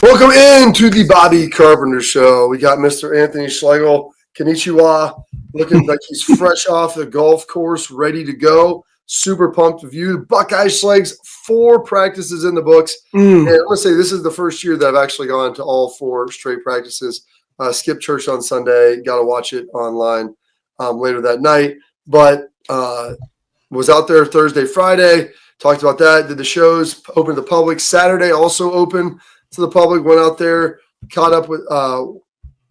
Welcome into the Bobby Carpenter Show. We got Mr. Anthony Schlegel, Konnichiwa, looking like he's fresh off the golf course, ready to go. Super pumped with you. Buckeye Schlegs, 4 practices in the books. And I want to say this is the first year that I've actually gone to all 4 straight practices. Skipped church on Sunday. Got to watch it online later that night. But was out there Thursday, Friday. Talked about that. Did the shows, open to the public. Saturday also open to the public. Went out there, caught up with,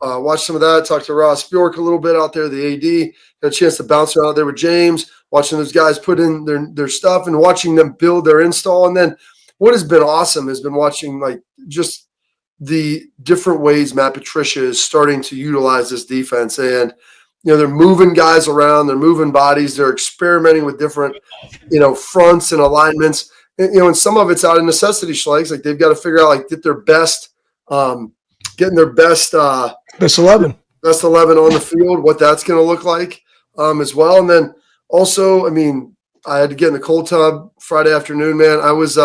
watched some of that. Talked to Ross Bjork a little bit out there, the AD. Got a chance to bounce around out there with James, watching those guys put in their stuff and watching them build their install. And then what has been awesome has been watching like just the different ways Matt Patricia is starting to utilize this defense. And they're moving guys around, they're moving bodies, they're experimenting with different, fronts and alignments. And some of it's out of necessity, Schlegs. Like they've got to figure out, like, getting their best 11 on the field, what that's going to look like as well. And then also, I had to get in the cold tub Friday afternoon, man. I was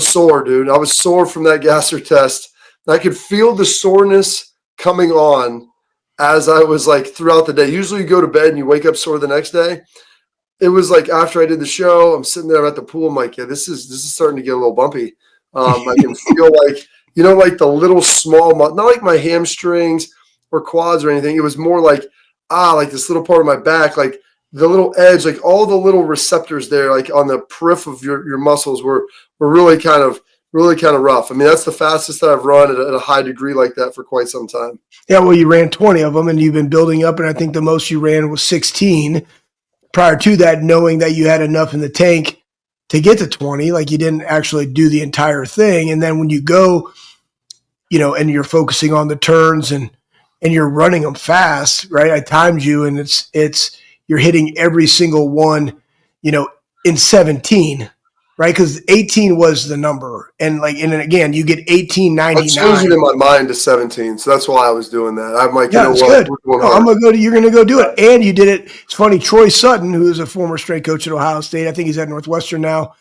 sore, dude. I was sore from that gasser test. I could feel the soreness coming on as I was like throughout the day. Usually you go to bed and you wake up sore the next day. It was like after I did the show, I'm sitting there at the pool. I'm like, yeah, this is starting to get a little bumpy. I can feel like, like the little small, not like my hamstrings or quads or anything. It was more like, like this little part of my back, like the little edge, like all the little receptors there, like on the periphery of your muscles were really kind of rough. That's the fastest that I've run at a high degree like that for quite some time. Yeah, well, you ran 20 of them, and you've been building up, and I think the most you ran was 16. Prior to that, knowing that you had enough in the tank to get to 20, like you didn't actually do the entire thing. And then when you go, and you're focusing on the turns and you're running them fast, right? I timed you, and you're hitting every single one, in 17. Right, because 18 was the number, and then again, you get 18.99. I changed it in my mind to 17, so that's why I was doing that. I'm like, it's good. I'm gonna go. You're gonna go do it, and you did it. It's funny. Troy Sutton, who is a former strength coach at Ohio State, I think he's at Northwestern now.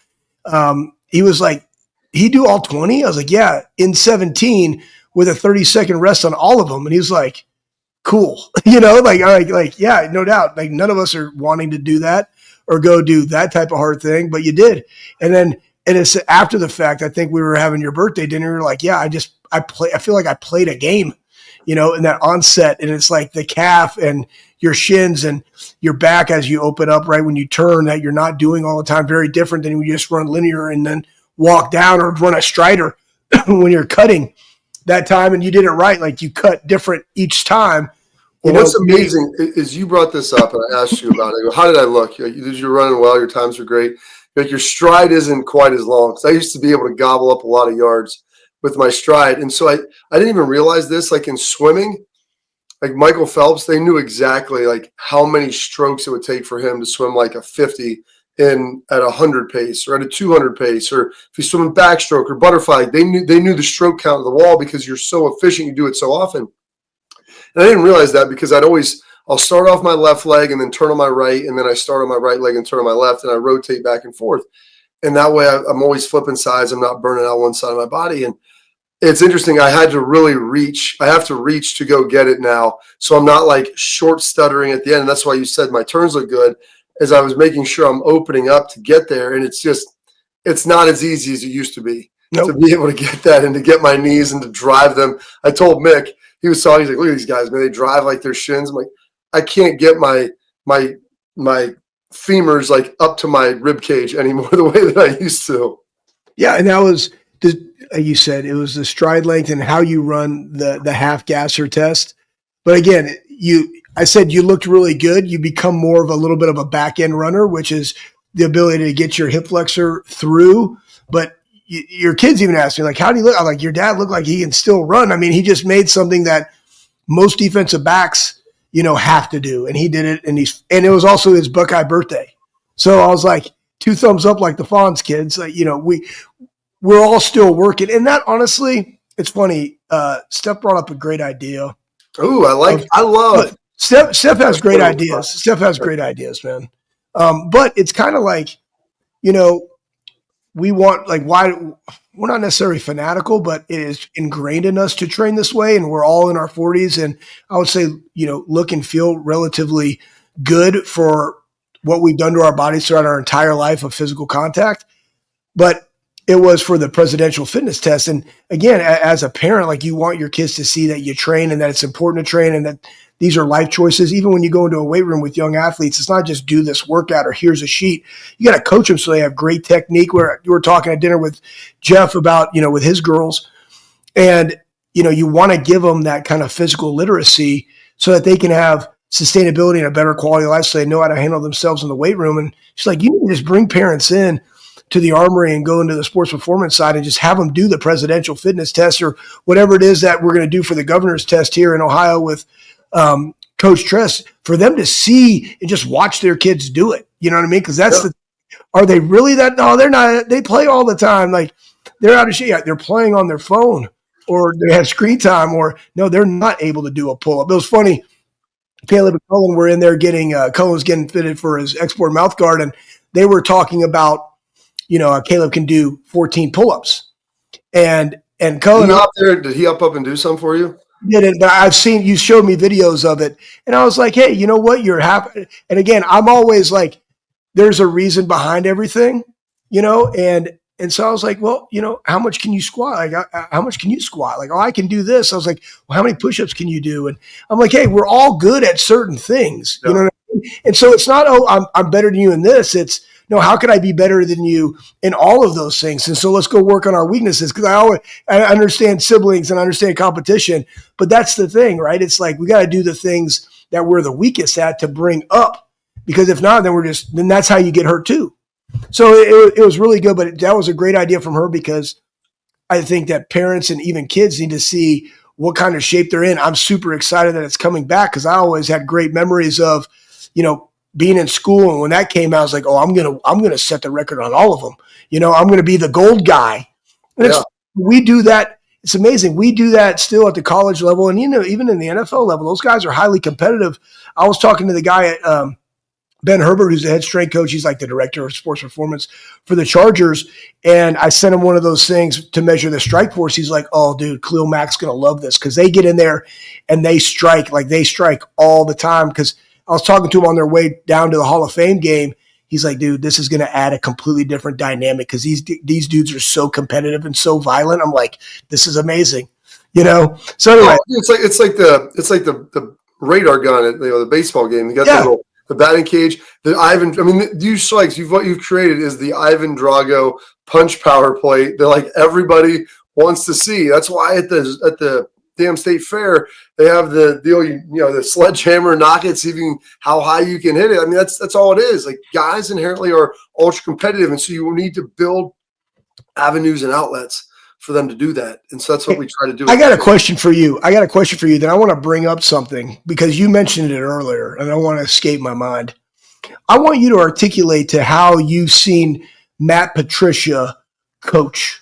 He was like, he do all 20. I was like, yeah, in 17 with a 30-second rest on all of them, and he was like, cool, like yeah, no doubt. Like none of us are wanting to do that or go do that type of hard thing, but you did. And it's after the fact, I think we were having your birthday dinner. You're like, yeah, I feel like I played a game, in that onset. And it's like the calf and your shins and your back as you open up, right? When you turn, that you're not doing all the time, very different than when you just run linear and then walk down or run a strider when you're cutting that time. And you did it right. Like you cut different each time. What's amazing is you brought this up, and I asked you about it. How did I look? You're running well. Your times were great. Like your stride isn't quite as long. Because I used to be able to gobble up a lot of yards with my stride, and so I didn't even realize this. Like in swimming, like Michael Phelps, they knew exactly like how many strokes it would take for him to swim like a 50 at 100 pace or at a 200 pace, or if he's swimming backstroke or butterfly. They knew the stroke count of the wall because you're so efficient. You do it so often. And I didn't realize that because I'll start off my left leg and then turn on my right, and then I start on my right leg and turn on my left, and I rotate back and forth. And that way I'm always flipping sides. I'm not burning out one side of my body. And it's interesting. I had to really reach. I have to reach to go get it now. So I'm not like short stuttering at the end. And that's why you said my turns look good, as I was making sure I'm opening up to get there. And it's not as easy as it used to be. Nope. To be able to get that and to get my knees and to drive them. I told Mick, he's like, look at these guys, man. They drive like their shins. I'm like, I can't get my femurs like up to my rib cage anymore the way that I used to. Yeah, and that was, like you said, it was the stride length and how you run the half gasser test. But again, I said you looked really good. You become more of a little bit of a back end runner, which is the ability to get your hip flexor through. But your kids even asked me, like, how do you look? I'm like, your dad looked like he can still run. He just made something that most defensive backs, have to do. And he did it. And it was also his Buckeye birthday. So I was like, 2 thumbs up, like the Fonz kids. Like, we're all still working. And that, honestly, it's funny. Steph brought up a great idea. Ooh, I love. Steph has great ideas. Steph has great ideas, man. But it's kind of like, we want, like, why we're not necessarily fanatical, but it is ingrained in us to train this way. And we're all in our 40s. And I would say, look and feel relatively good for what we've done to our bodies throughout our entire life of physical contact. But it was for the presidential fitness test. And again, as a parent, like, you want your kids to see that you train and that it's important to train and that these are life choices. Even when you go into a weight room with young athletes, it's not just do this workout or here's a sheet. You got to coach them so they have great technique. We were talking at dinner with Jeff about, with his girls, and, you want to give them that kind of physical literacy so that they can have sustainability and a better quality of life so they know how to handle themselves in the weight room. And she's like, you need to just bring parents in to the Armory and go into the sports performance side and just have them do the presidential fitness test or whatever it is that we're going to do for the governor's test here in Ohio with Coach Tress, for them to see and just watch their kids do it. You know what I mean? Because are they really that? No, they're not. They play all the time. Like, they're out of shape. They're playing on their phone or they have screen time, or no, they're not able to do a pull-up. It was funny. Caleb and Cullen were in there Cullen was getting fitted for his export mouth guard, and they were talking about, Caleb can do 14 pull-ups. And Cullen up there, did he up and do some for you? Didn't, but I've seen, you showed me videos of it, and I was like, hey, you know what? You're happy. And again, I'm always like, there's a reason behind everything, and so I was like, well, how much can you squat? Like, how much can you squat? Like, oh, I can do this. I was like, well, how many push-ups can you do? And I'm like, hey, we're all good at certain things, you know what I mean? And so it's not, oh, I'm better than you in this. It's, no, how can I be better than you in all of those things? And so let's go work on our weaknesses, because I understand siblings and understand competition, but that's the thing, right? It's like we got to do the things that we're the weakest at to bring up, because if not, then that's how you get hurt too. So it was really good, but that was a great idea from her, because I think that parents and even kids need to see what kind of shape they're in. I'm super excited that it's coming back, because I always had great memories of, being in school, and when that came out, I was like, oh, I'm gonna set the record on all of them. I'm gonna be the gold guy. And we do that. It's amazing. We do that still at the college level, and even in the NFL level, those guys are highly competitive. I was talking to the guy at Ben Herbert, who's the head strength coach. He's like the director of sports performance for the Chargers. And I sent him one of those things to measure the strike force. He's like, oh, dude, Khalil Mack's going to love this, because they get in there and they strike all the time. Because I was talking to him on their way down to the Hall of Fame game. He's like, dude, this is going to add a completely different dynamic, because these dudes are so competitive and so violent. I'm like, this is amazing, So anyway, it's like the radar gun at the baseball game. You got the batting cage. These strikes what you've created is the Ivan Drago punch power plate that, like, everybody wants to see. That's why at the damn state fair they have the deal, the sledgehammer, knock it, see how high you can hit it. I mean, that's all it is. Like, guys inherently are ultra competitive, and so you need to build avenues and outlets for them to do that. And so that's what we try to do. I got a question for you. Then I want to bring up something, because you mentioned it earlier and I want to escape my mind. I want you to articulate to how you've seen Matt Patricia coach.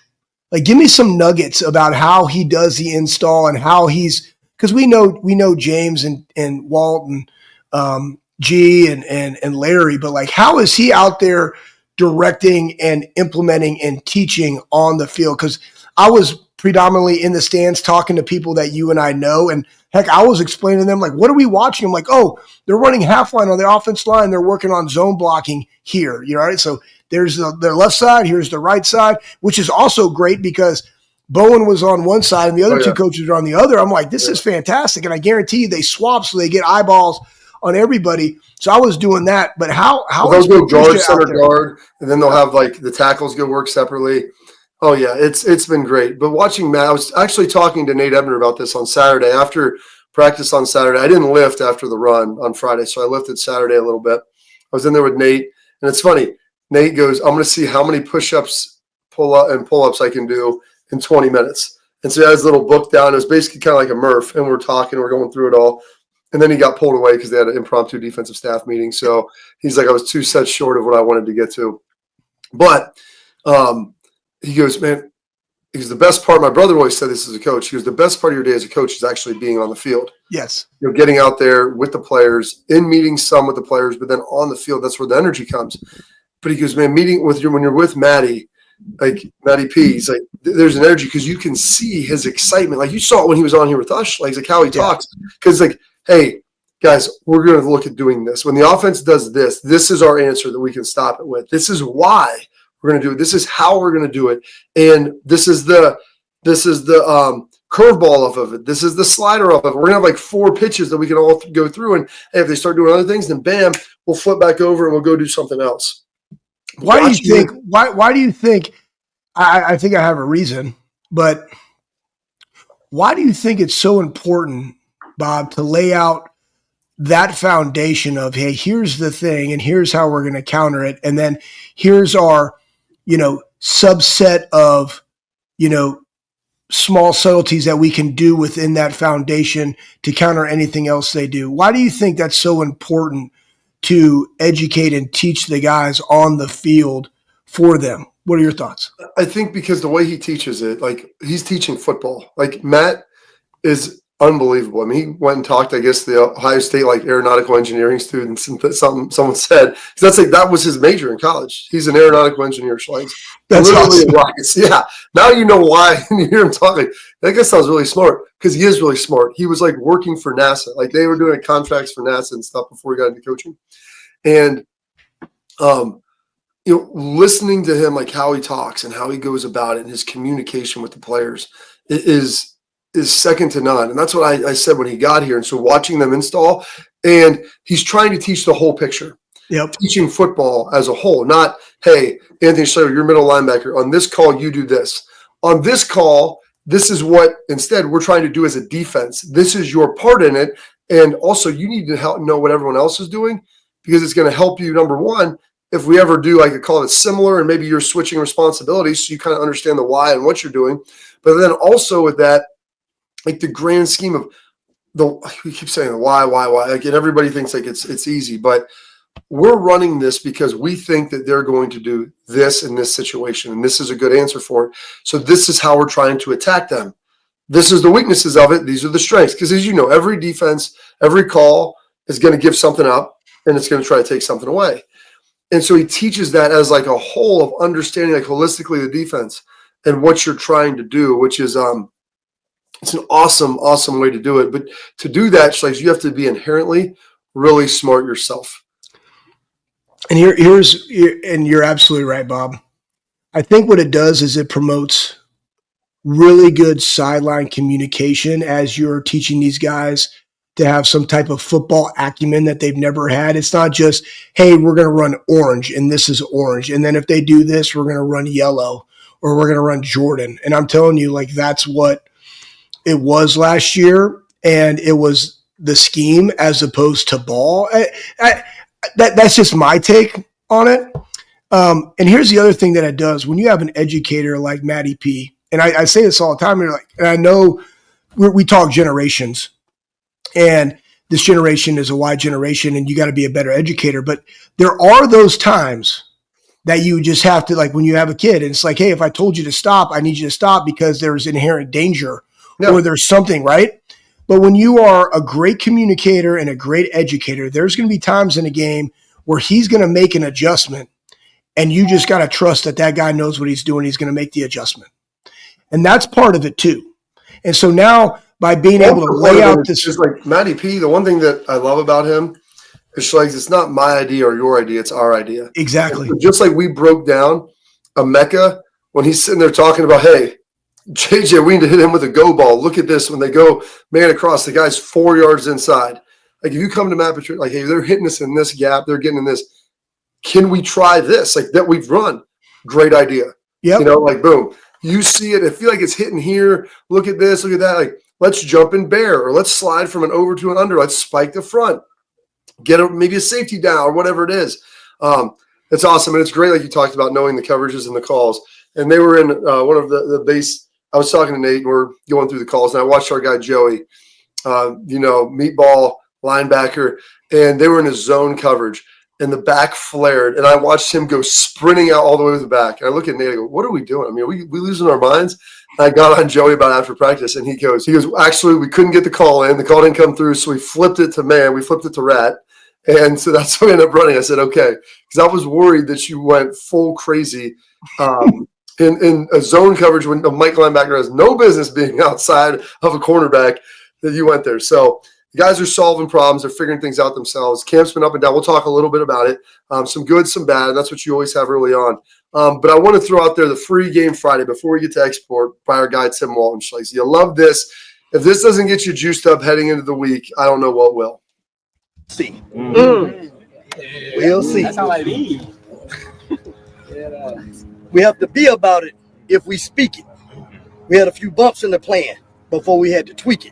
Like, give me some nuggets about how he does the install and how because we know James and Walt and G and Larry, but like, how is he out there directing and implementing and teaching on the field? Because I was predominantly in the stands talking to people that you and I know. And heck, I was explaining to them, like, what are we watching? I'm like, oh, they're running half line on the offense line. They're working on zone blocking here. Right? So there's their left side. Here's the right side, which is also great, because Bowen was on one side and the other two coaches are on the other. I'm like, this is fantastic. And I guarantee you they swap so they get eyeballs on everybody. So I was doing that. But how they'll go guard, center guard, and then they'll have, like, the tackles go work separately. Oh yeah, it's been great. But watching Matt, I was actually talking to Nate Ebner about this on Saturday after practice on Saturday. I didn't lift after the run on Friday, so I lifted Saturday a little bit. I was in there with Nate, and it's funny. Nate goes, I'm going to see how many push-ups, pull-ups I can do in 20 minutes. And so he had his little book down. It was basically kind of like a Murph, and we're talking, we're going through it all. And then he got pulled away because they had an impromptu defensive staff meeting. So he's like, I was 2 sets short of what I wanted to get to. But he goes, man, the best part, my brother always said this as a coach, he goes, the best part of your day as a coach is actually being on the field. Yes. Getting out there with the players, in meetings some with the players, but then on the field, that's where the energy comes. But he goes, man, when you're with Maddie, like Matty P, he's like, there's an energy because you can see his excitement. Like you saw it when he was on here with us, like how he talks. Because like, hey, guys, we're going to look at doing this. When the offense does this, this is our answer that we can stop it with. This is why we're going to do it. This is how we're going to do it. And this is the curveball off of it. This is the slider off of it. We're going to have like 4 pitches that we can all go through. And hey, if they start doing other things, then bam, we'll flip back over and we'll go do something else. Why do you think, I think I have a reason, but why do you think it's so important, Bob, to lay out that foundation of, hey, here's the thing and here's how we're going to counter it. And then here's our, subset of, small subtleties that we can do within that foundation to counter anything else they do. Why do you think that's so important to educate and teach the guys on the field for them? What are your thoughts? I think because the way he teaches it, like he's teaching football. Like Matt is unbelievable. I mean, he went and talked, I guess, to the Ohio State like aeronautical engineering students, and someone said that's like that was his major in college. He's an aeronautical engineer. Like that's literally awesome. Yeah. Now you know why you hear him talking. That guy sounds really smart because he is really smart. He was like working for NASA. Like they were doing contracts for NASA and stuff before he got into coaching. And listening to him, like how he talks and how he goes about it and his communication with the players is second to none. And that's what I said when he got here. And so watching them install, and he's trying to teach the whole picture. Yep. Teaching football as a whole, not, hey, Anthony Schlegel, you're middle linebacker. On this call, you do this. On this call, this is what instead we're trying to do as a defense. This is your part in it. And also you need to help know what everyone else is doing because it's going to help you, number one, if we ever do like a call that's similar and maybe you're switching responsibilities so you kind of understand the why and what you're doing. But then also with that, like the grand scheme of we keep saying the why, like, and everybody thinks like it's easy, but we're running this because we think that they're going to do this in this situation. And this is a good answer for it. So this is how we're trying to attack them. This is the weaknesses of it. These are the strengths. Because as you know, every defense, every call is going to give something up and it's going to try to take something away. And so he teaches that as like a whole of understanding like holistically the defense and what you're trying to do, which is it's an awesome way to do it. But to do that, like, you have to be inherently really smart yourself. And and you're absolutely right, Bob. I think what it does is it promotes really good sideline communication as you're teaching these guys to have some type of football acumen that they've never had. It's not just, hey, we're going to run orange and this is orange. And then if they do this, we're going to run yellow or we're going to run Jordan. And I'm telling you, like, that's what it was last year. And it was the scheme as opposed to ball. That's just my take on it. And here's the other thing that it does. When you have an educator like Matty P, and I say this all the time, and I know we talk generations, and this generation is a Y generation, and you got to be a better educator. But there are those times that you just have to, like when you have a kid, and it's like, hey, if I told you to stop, I need you to stop because there's inherent danger or there's something, right? But when you are a great communicator and a great educator, there's going to be times in a game where he's going to make an adjustment, and you just got to trust that that guy knows what he's doing. He's going to make the adjustment. And that's part of it too. And so now by being able to lay out this. Just like Matty P, the one thing that I love about him is like, it's not my idea or your idea, it's our idea. Exactly. Just like we broke down a Mecca when he's sitting there talking about, hey, JJ, we need to hit him with a go ball. Look at this. When they go man across, the guy's 4 yards inside. Like if you come to Matt Patricia, like, hey, they're hitting us in this gap, they're getting in this. Can we try this? Like that we've run. Great idea. Yep. Like boom. You see it. I feel like it's hitting here. Look at this. Look at that. Like let's jump and bear, or let's slide from an over to an under. Let's spike the front. Get maybe a safety down or whatever it is. It's awesome. And it's great, like you talked about, knowing the coverages and the calls. And they were in one of the base. I was talking to Nate, and we're going through the calls, and I watched our guy Joey, meatball linebacker, and they were in a zone coverage, and the back flared, and I watched him go sprinting out all the way to the back. And I look at Nate, I go, what are we doing? I mean, are we losing our minds? And I got on Joey about after practice, and he goes, actually, we couldn't get the call in. The call didn't come through, so we flipped it to man. We flipped it to rat. And so that's how we ended up running. I said, okay, because I was worried that you went full crazy in a zone coverage when a Mike linebacker has no business being outside of a cornerback, that you went there. So the guys are solving problems. They're figuring things out themselves. Camp's been up and down. We'll talk a little bit about it. Some good, some bad. That's what you always have early on. But I want to throw out there the free game Friday before we get to export by our guy, Tim Walton. You love this. If this doesn't get you juiced up heading into the week, I don't know what will. See. We'll see. That's how I be. We have to be about it if we speak it. We had a few bumps in the plan before we had to tweak it.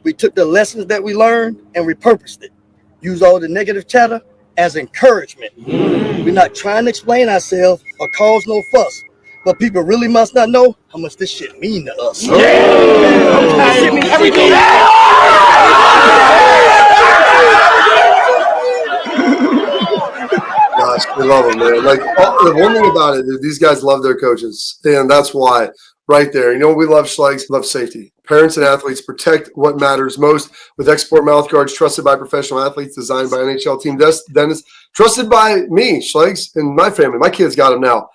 We took the lessons that we learned and repurposed it. Use all the negative chatter as encouragement. We're not trying to explain ourselves or cause no fuss, but people really must not know how much this shit mean to us. This shit mean everything. Gosh, we love them, man. Like, the one thing about it is these guys love their coaches, and that's why. Right there. You know what we love, Schlegs? Love safety. Parents and athletes protect what matters most with export mouth guards trusted by professional athletes, designed by NHL team Dennis, trusted by me, Schlegs, and my family. My kids got them now.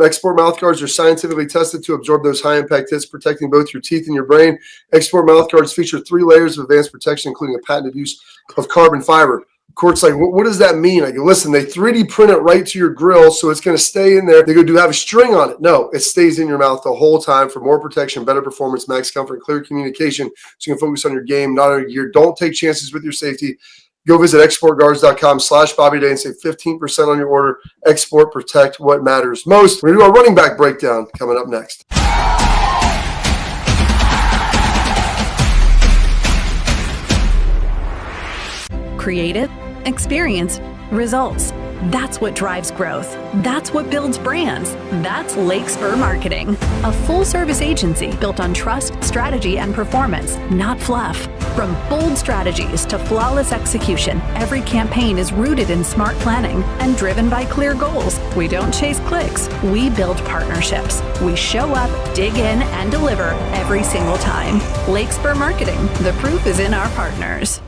Export mouth guards are scientifically tested to absorb those high-impact hits, protecting both your teeth and your brain. Export mouth guards feature 3 layers of advanced protection, including a patented use of carbon fiber. Court's like, what does that mean? I go, listen, they 3D print it right to your grill, so it's going to stay in there. They go, do you have a string on it? No, it stays in your mouth the whole time for more protection, better performance, max comfort, and clear communication, so you can focus on your game, not on your gear. Don't take chances with your safety. Go visit exportguards.com/BobbyDay and save 15% on your order. Export, protect what matters most. We're going to do our running back breakdown coming up next. Creative, experience, results. That's what drives growth. That's what builds brands. That's Lake Spur Marketing, a full-service agency built on trust, strategy, and performance, not fluff. From bold strategies to flawless execution, every campaign is rooted in smart planning and driven by clear goals. We don't chase clicks. We build partnerships. We show up, dig in, and deliver every single time. Lake Spur Marketing. The proof is in our partners.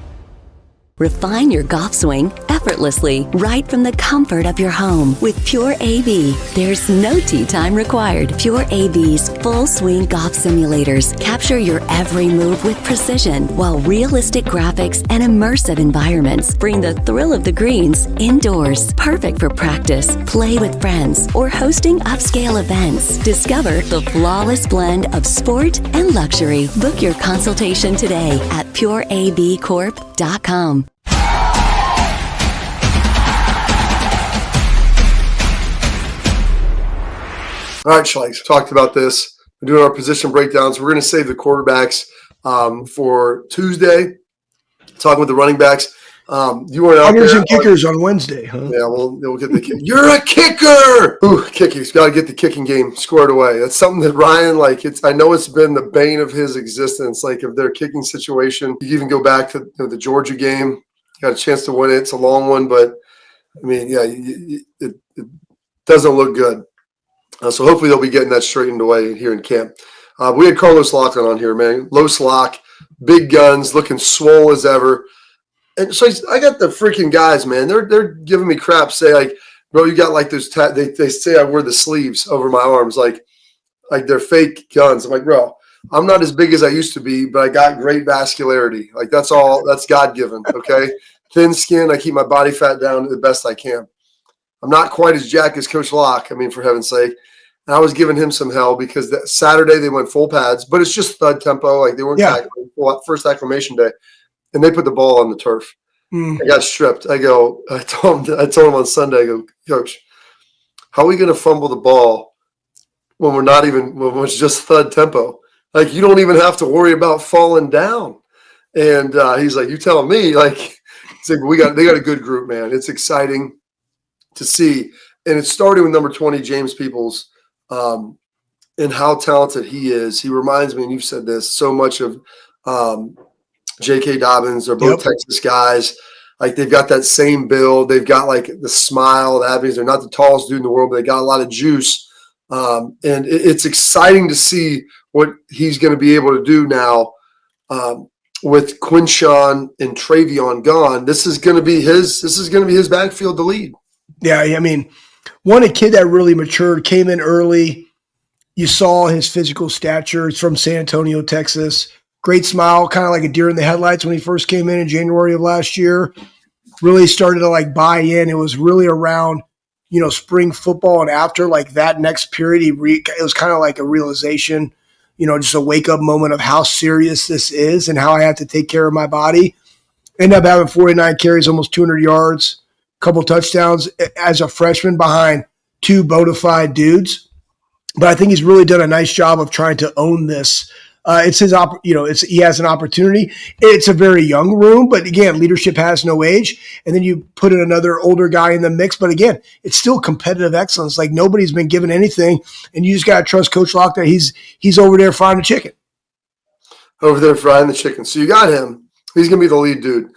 Refine your golf swing effortlessly right from the comfort of your home with Pure AV. There's no tee time required. Pure AV's full swing golf simulators capture your every move with precision, while realistic graphics and immersive environments bring the thrill of the greens indoors. Perfect for practice, play with friends, or hosting upscale events. Discover the flawless blend of sport and luxury. Book your consultation today at pureavcorp.com. All right, Schlegs, talked about this. We're doing our position breakdowns. We're going to save the quarterbacks for Tuesday, talking with the running backs. You weren't out Huggers there. and kickers on Wednesday, huh? Yeah, we'll get the kick. You're a kicker! Ooh, kicking's got to get the kicking game squared away. That's something that Ryan, I know it's been the bane of his existence, of their kicking situation. You even go back to the Georgia game. Got a chance to win it. It's a long one, but, it doesn't look good. So hopefully they'll be getting that straightened away here in camp. We had Carlos Lockton on here, man. Los Lock, big guns, looking swole as ever. And so I got the freaking guys, man. They're giving me crap. Say bro, you got those. They say I wear the sleeves over my arms, like they're fake guns. I'm like, bro, I'm not as big as I used to be, but I got great vascularity. That's all. That's God given. Okay, thin skin. I keep my body fat down the best I can. I'm not quite as jacked as Coach Locke. For heaven's sake. And I was giving him some hell because that Saturday they went full pads, but it's just thud tempo. They weren't tackling. First acclimation day. And they put the ball on the turf. I got stripped. I told him on Sunday, I go, Coach, how are we going to fumble the ball when when it's just thud tempo? You don't even have to worry about falling down. And he's like, you telling me? They got a good group, man. It's exciting to see. And it started with number 20, James Peoples, and how talented he is. He reminds me, and you've said this, so much of J.K. Dobbins. They're both Texas guys. They've got that same build. They've got the smile. That means they're not the tallest dude in the world, but they got a lot of juice. And it's exciting to see what he's going to be able to do now with Quinshawn and Travion gone. This is going to be his backfield to lead. Yeah, a kid that really matured, came in early, You saw his physical stature. He's from San Antonio, Texas. Great smile, kind of like a deer in the headlights when he first came in January of last year. Really started to like buy in. It was really around, spring football and after like that next period, it was kind of like a realization, just a wake up moment of how serious this is and how I have to take care of my body. Ended up having 49 carries, almost 200 yards, a couple touchdowns as a freshman behind two bona fide dudes. But I think he's really done a nice job of trying to own this. It's his, he has an opportunity. It's a very young room, but again, leadership has no age. And then you put in another older guy in the mix. But again, it's still competitive excellence. Like nobody's been given anything, and you just got to trust Coach Locke that he's over there frying the chicken. Over there frying the chicken. So you got him. He's going to be the lead dude.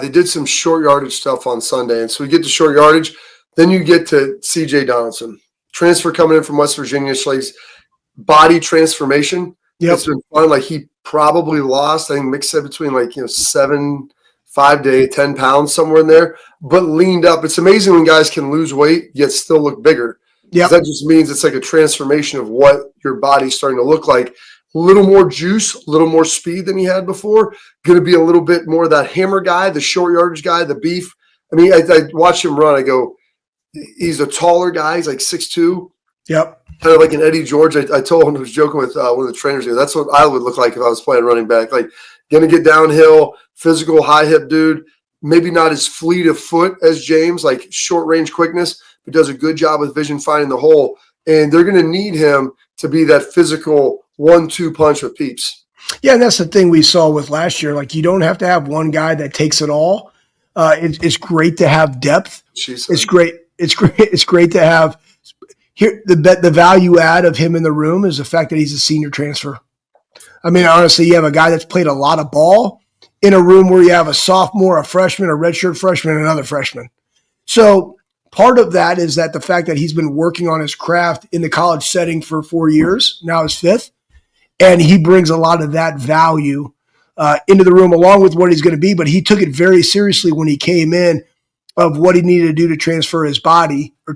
They did some short yardage stuff on Sunday, and so we get to short yardage. Then you get to C.J. Donaldson, transfer coming in from West Virginia. Schlegel's body transformation. Yep. It's been fun. Like he probably lost, I think Mick said between 5 to 10 pounds, somewhere in there, but leaned up. It's amazing when guys can lose weight yet still look bigger. Yeah, that just means it's like a transformation of what your body's starting to look like. A little more juice, a little more speed than he had before. Going to be a little bit more of that hammer guy, the short yardage guy, the beef. I mean, I watch him run. I go, he's a taller guy. He's like 6'2". Yep. Kind of like an Eddie George. I told him, I was joking with one of the trainers here. That's what I would look like if I was playing running back. Like, going to get downhill, physical, high hip dude. Maybe not as fleet of foot as James, like short range quickness, but does a good job with vision finding the hole. And they're going to need him to be that physical 1-2 punch with peeps. Yeah, and that's the thing we saw with last year. Like, you don't have to have one guy that takes it all. It's great to have depth. It's great. It's great to have. Here, the value add of him in the room is the fact that he's a senior transfer. I mean, honestly, you have a guy that's played a lot of ball in a room where you have a sophomore, a freshman, a redshirt freshman, and another freshman. So part of that is that the fact that he's been working on his craft in the college setting for 4 years, now his fifth, and he brings a lot of that value into the room along with what he's going to be. But he took it very seriously when he came in of what he needed to do to transfer his body or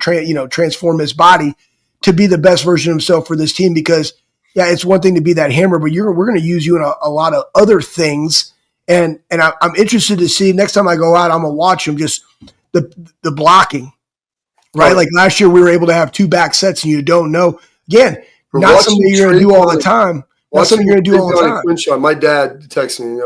transform his body to be the best version of himself for this team. Because it's one thing to be that hammer, but we're going to use you in a lot of other things. And I'm interested to see next time I go out, I'm gonna watch him just the blocking, right? Like last year we were able to have 2 back sets, and you don't know again. Not something you're going to do all the time. Not something you're going to do all the time. My dad texted me,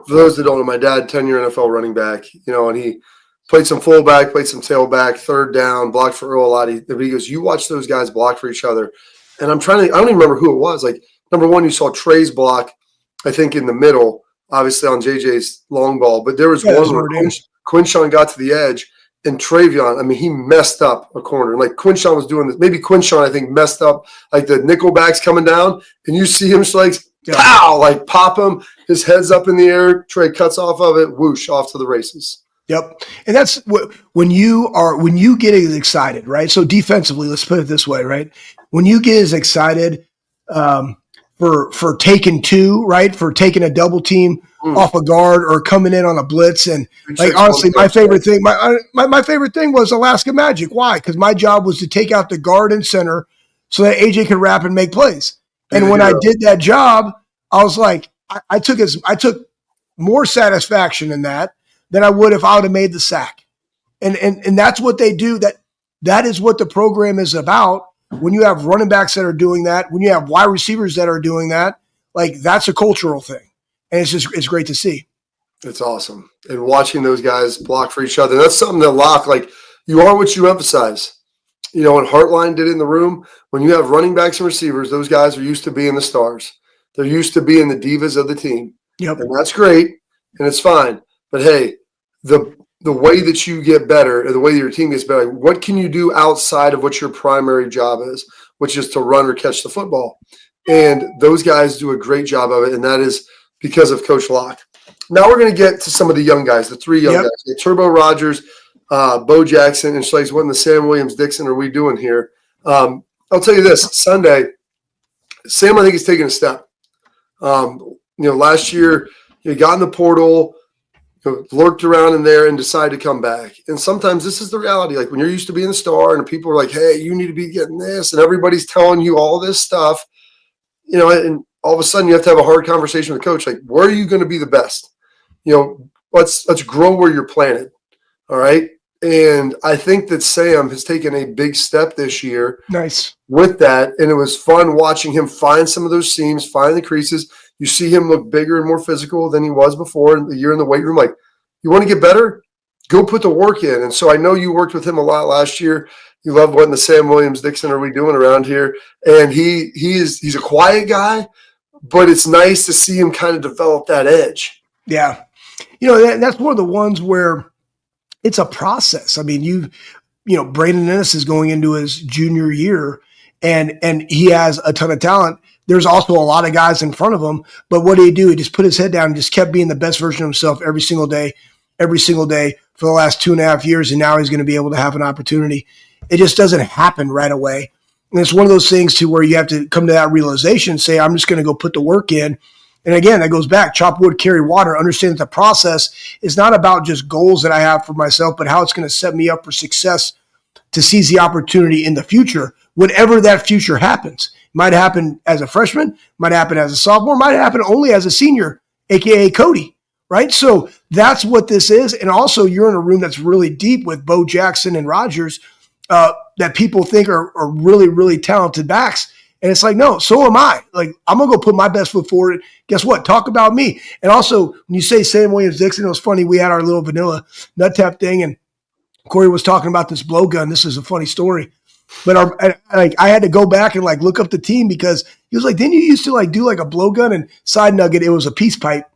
for those that don't know, my dad, 10-year NFL running back, and he played some fullback, played some tailback, third down, blocked for Earl a lot. He goes, you watch those guys block for each other. And I don't even remember who it was. Like, number one, you saw Trey's block, I think, in the middle, obviously on JJ's long ball. But there was one where Quinshawn got to the edge, and Travion, he messed up a corner. Like, Quinshawn was doing this. Maybe Quinshawn, I think, messed up, like, the nickelbacks coming down, and you see him just, like, pow, like, pop him. His head's up in the air. Trey cuts off of it, whoosh, off to the races. Yep. And that's when you get as excited, right? So defensively, let's put it this way, right? When you get as excited for taking 2, right? For taking a double team off a guard or coming in on a blitz. And like, honestly, my favorite thing, my favorite thing was Alaska Magic. Why? Because my job was to take out the guard and center so that AJ could wrap and make plays. And when I did that job, I was like, I took more satisfaction in that than I would if I would have made the sack. And that's what they do. That is what the program is about. When you have running backs that are doing that, when you have wide receivers that are doing that, like, that's a cultural thing. And it's great to see. It's awesome. And watching those guys block for each other, that's something that Locke, like, you are what you emphasize. When Hartline did in the room, when you have running backs and receivers, those guys are used to being the stars. They're used to being the divas of the team. Yep. And that's great, and it's fine. But, hey, the way that you get better, or the way that your team gets better, what can you do outside of what your primary job is, which is to run or catch the football? And those guys do a great job of it, and that is because of Coach Locke. Now we're going to get to some of the young guys, the 3 young guys. Turbo Rogers, Bo Jackson, and Schlegel's. What in the Sam Williams-Dixon are we doing here? I'll tell you this. Sunday, Sam, I think, is taking a step. Last year, he got in the portal. lurked around in there and decided to come back. And sometimes this is the reality. Like when you're used to being the star and people are like, hey, you need to be getting this, and everybody's telling you all this stuff, and all of a sudden you have to have a hard conversation with the coach. Like, where are you going to be the best? Let's grow where you're planted. All right. And I think that Sam has taken a big step this year. Nice. With that. And it was fun watching him find some of those seams, find the creases. You see him look bigger and more physical than he was before in the year in the weight room. Like, you want to get better? Go put the work in. And so I know you worked with him a lot last year. You love what in the Sam Williams Dixon are we doing around here? And he's a quiet guy, but it's nice to see him kind of develop that edge. Yeah. That's one of the ones where it's a process. I mean, Brandon Ennis is going into his junior year and he has a ton of talent. There's also a lot of guys in front of him, but what did he do? He just put his head down and just kept being the best version of himself every single day for the last 2.5 years. And now he's going to be able to have an opportunity. It just doesn't happen right away. And it's one of those things to where you have to come to that realization and say, I'm just going to go put the work in. And again, that goes back, chop wood, carry water, understand that the process is not about just goals that I have for myself, but how it's going to set me up for success to seize the opportunity in the future, whatever that future happens. It might happen as a freshman, might happen as a sophomore, might happen only as a senior, AKA Cody, right? So that's what this is. And also you're in a room that's really deep with Bo Jackson and Rogers that people think are really, really talented backs. And it's like, no, so am I. Like, I'm going to go put my best foot forward. Guess what? Talk about me. And also, when you say Sam Williams-Dixon, it was funny. We had our little vanilla nut tap thing, and Corey was talking about this blowgun. This is a funny story. But I had to go back and look up the team because he was like, didn't you used to do a blowgun? And side nugget, it was a peace pipe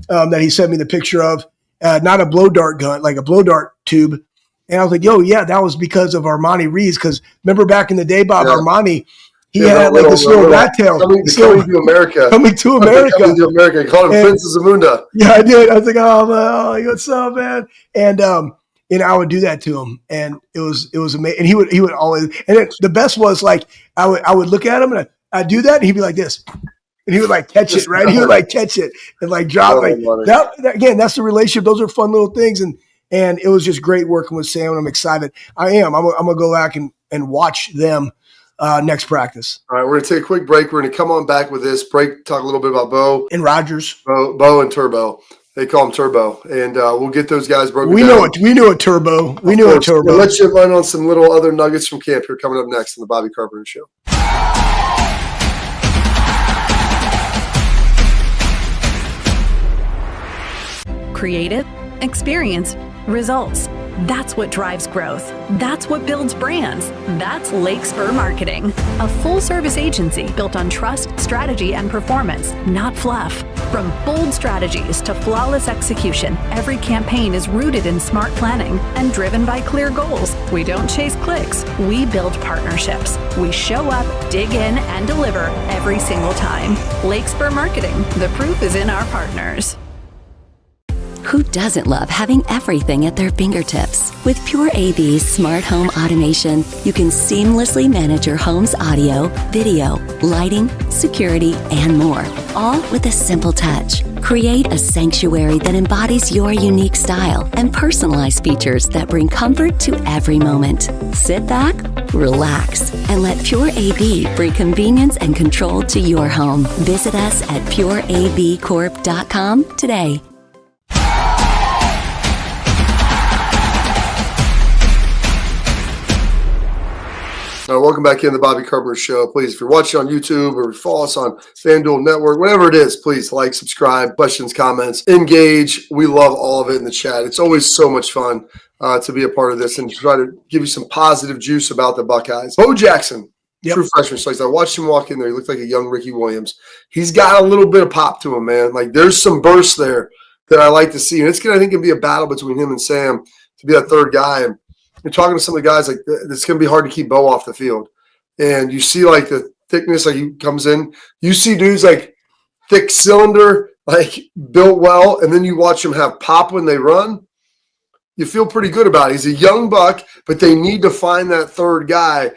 that he sent me the picture of, not a blow dart gun, like a blow dart tube. And I was like, yo, yeah, that was because of Armani Reeves. Because remember back in the day, Bob, Armani, he had this little rat tail. Coming to America. Coming to America. Coming to America. He called him Princess Zamunda. Yeah, I did. I was like, oh, man, what's up, man? And I would do that to him, and it was amazing. And he would always. And the best was I would look at him and I'd do that, and he'd be like this, and he would catch it, right? He would catch it and drop that. Again, that's the relationship. Those are fun little things, and it was just great working with Sam. And I'm excited. I'm gonna go back and watch them. Next practice. All right, we're going to take a quick break. We're going to come on back with this break, talk a little bit about Bo. And Rogers. Bo and Turbo. They call him Turbo. And we'll get those guys broken down. We knew a Turbo. We knew a Turbo. We'll let you run on some little other nuggets from camp here coming up next on the Bobby Carpenter Show. Creative, experience, results. That's what drives growth. That's what builds brands. That's Lake Spur Marketing, a full-service agency built on trust, strategy, and performance, not fluff. From bold strategies to flawless execution, every campaign is rooted in smart planning and driven by clear goals. We don't chase clicks. We build partnerships. We show up, dig in, and deliver every single time. Lake Spur Marketing. The proof is in our partners. Who doesn't love having everything at their fingertips? With Pure AV's smart home automation, you can seamlessly manage your home's audio, video, lighting, security, and more, all with a simple touch. Create a sanctuary that embodies your unique style and personalized features that bring comfort to every moment. Sit back, relax, and let Pure AV bring convenience and control to your home. Visit us at pureavcorp.com today. Welcome back in the Bobby Carpenter Show. Please, if you're watching on YouTube or follow us on FanDuel Network, whatever it is, please subscribe, questions, comments, engage. We love all of it in the chat. It's always so much fun to be a part of this and try to give you some positive juice about the Buckeyes. Bo Jackson, true freshman. So I watched him walk in there. He looked like a young Ricky Williams. He's got a little bit of pop to him, man. There's some bursts there that I like to see. And it's going to, I think, be a battle between him and Sam to be that third guy. And you're talking to some of the guys, it's going to be hard to keep Bo off the field. And you see, the thickness, he comes in. You see dudes thick cylinder, built well, and then you watch him have pop when they run. You feel pretty good about it. He's a young buck, but they need to find that third guy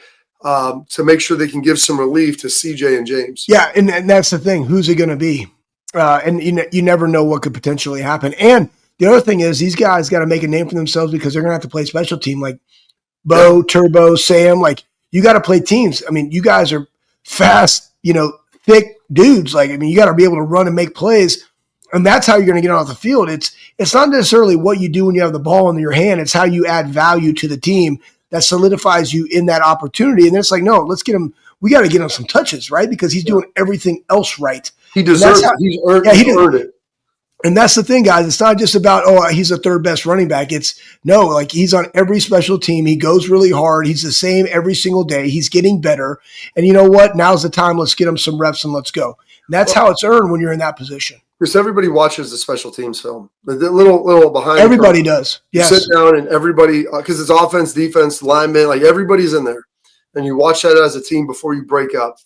to make sure they can give some relief to CJ and James. Yeah, and that's the thing. Who's it going to be? And you never know what could potentially happen. And The other thing is these guys got to make a name for themselves because they're going to have to play special team like Bo, Turbo, Sam. Like, you got to play teams. I mean, you guys are fast, thick dudes. Like, I mean, you got to be able to run and make plays. And that's how you're going to get off the field. It's not necessarily what you do when you have the ball in your hand. It's how you add value to the team that solidifies you in that opportunity. And then it's like, no, let's get him. We got to get him some touches, right? Because he's doing everything else right. He deserves it. He's earned it. And that's the thing, guys. It's not just about, he's the third best running back. It's no, like he's on every special team. He goes really hard. He's the same every single day. He's getting better. And you know what? Now's the time. Let's get him some reps and let's go. And that's how it's earned when you're in that position. Because everybody watches the special teams film. The little behind. Everybody does. Yes. You sit down and everybody, because it's offense, defense, linemen, like everybody's in there. And you watch that as a team before you break up.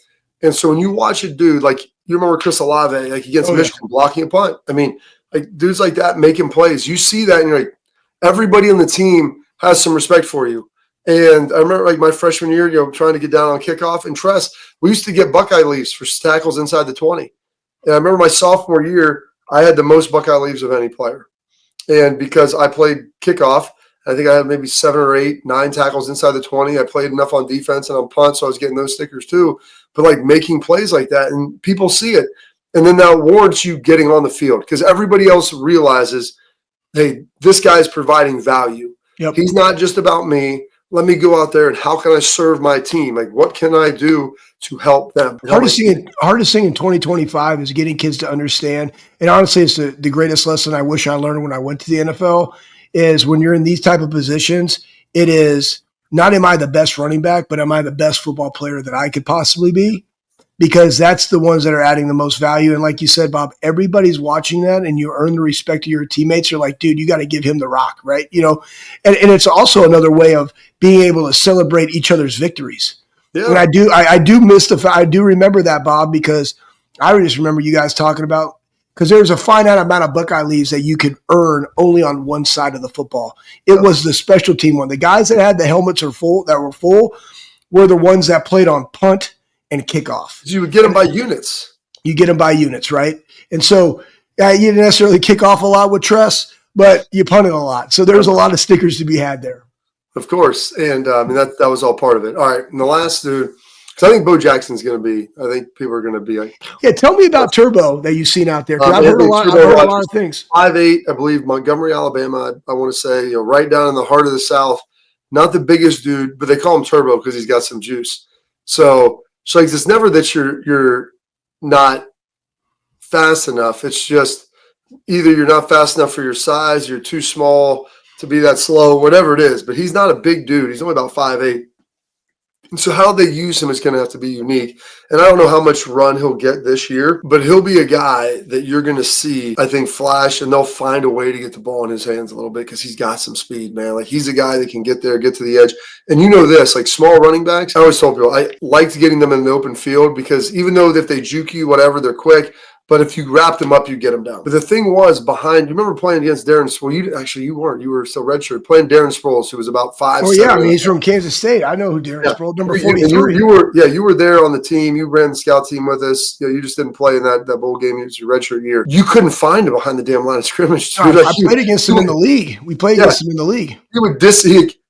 And so when you watch a dude, like you remember Chris Olave, like against Michigan, blocking a punt. I mean, like dudes like that making plays. You see that and you're like, everybody on the team has some respect for you. And I remember like my freshman year, trying to get down on kickoff. And Tress, we used to get Buckeye leaves for tackles inside the 20. And I remember my sophomore year, I had the most Buckeye leaves of any player. And because I played kickoff, I think I had maybe 7 or 8, 9 tackles inside the 20. I played enough on defense and on punt, so I was getting those stickers too. But like making plays like that, and people see it. And then that warrants you getting on the field because everybody else realizes, hey, this guy's providing value. Yep. He's not just about me. Let me go out there and how can I serve my team? Like, what can I do to help them? Hardest thing in 2025 is getting kids to understand. And honestly, it's the greatest lesson I wish I learned when I went to the NFL is when you're in these type of positions, it is not am I the best running back, but am I the best football player that I could possibly be? Because that's the ones that are adding the most value. And like you said, Bob, everybody's watching that and you earn the respect of your teammates. You're like, dude, you got to give him the rock, right? And it's also another way of being able to celebrate each other's victories. Yeah. And I do remember that, Bob, because I just remember you guys talking about, because there's a finite amount of Buckeye leaves that you could earn only on one side of the football. It was the special team one. The guys that had the helmets were full were the ones that played on punt and kickoff. You would get them by units. You get them by units, right? And so you didn't necessarily kick off a lot with Tress, but you punted a lot. So there's a lot of stickers to be had there. Of course. And that was all part of it. All right. And the last dude, because I think Bo Jackson's going to be, I think people are going to be like. Yeah, tell me about Turbo that you've seen out there. I've heard a lot of things. 5'8", I believe, Montgomery, Alabama, I want to say, right down in the heart of the South. Not the biggest dude, but they call him Turbo because he's got some juice. So like it's never that you're not fast enough. It's just either you're not fast enough for your size, you're too small to be that slow, whatever it is. But he's not a big dude. He's only about 5'8". And so how they use him is going to have to be unique. And I don't know how much run he'll get this year, but he'll be a guy that you're going to see, I think, flash, and they'll find a way to get the ball in his hands a little bit because he's got some speed, man. Like, he's a guy that can get there, get to the edge. And you know this, like small running backs, I always told people, I liked getting them in the open field because even though if they juke you, whatever, they're quick. But if you wrap them up, you get them down. But the thing was behind, you remember playing against Darren Sproles? You weren't. You were still redshirt. Playing Darren Sproles, who was about 5'7". Oh, yeah. I mean, he's from Kansas State. I know who Darren Sproles, number 43. You were there on the team. You ran the scout team with us. You just didn't play in that bowl game. It was your redshirt year. You couldn't find him behind the damn line of scrimmage. I played against him in the league. We played against him in the league.